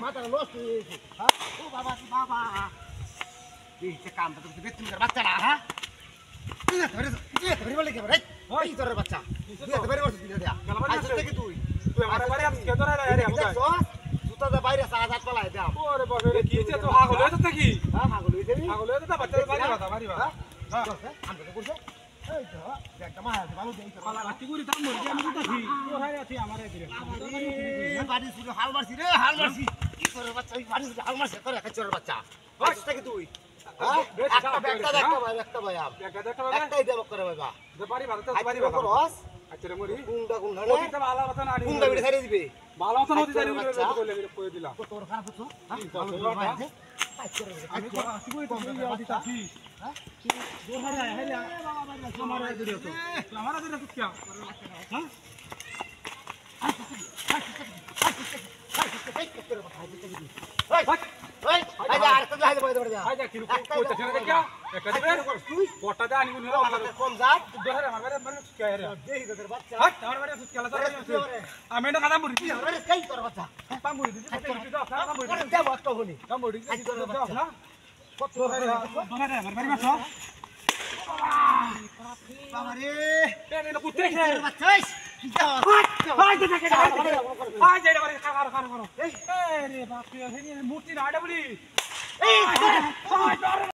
মাথা নষ্ট হয়ে গেছে ও বাবা বাবা এই যে কামটা তো বেতন কর বাচ্চা না হ্যাঁ তুই ধরে বলে কি রে ওই তোর বাচ্চা তুই ধরে বসে দিলে দেয়া আইছ থেকে তুই আমার বাড়ি আমি কে ধরে রে আমি জুতা দা বাইরে সাজ হাত পালাই দাও ওরে বাবা রে কি যে তো হাগল হইতো কি হ্যাঁ হাগল হইছে হাগল হইতো তা বাচ্চা বাড়ি বাবা হ্যাঁ আমি তো করছে এই তো একটা মা আছে ভালো দেই পালা রাতি করে দাম মরে আমি দিতাছি তো হাই আছে আমারে দিরে বাড়ি শুরু হাল মারছি রে হাল মারছি কি তোর বাচ্চা এই বাড়ি হাল মারছে তোর একটা চোর বাচ্চা আইছ থেকে তুই একটা ভাই একটাই দেব করে বাবা বাড়ি বাবা তো বাড়ি বাবা বাবা রস আচ্ছা রে মরি গুন্ডা গুন্ডা ওই তো ভালো কথা না গুন্ডা বিড়ে ছাড়িয়ে দিবে ভালো কথা নদী জানি বলে কই দিলাম তোর খারাপ হচ্ছে আমি কি কই তো দিতাছি হ্যাঁ জোর হারে হারে আমারে দিরে তো আমারে দিরে তো কি হ্যাঁ মূর্তি না বলি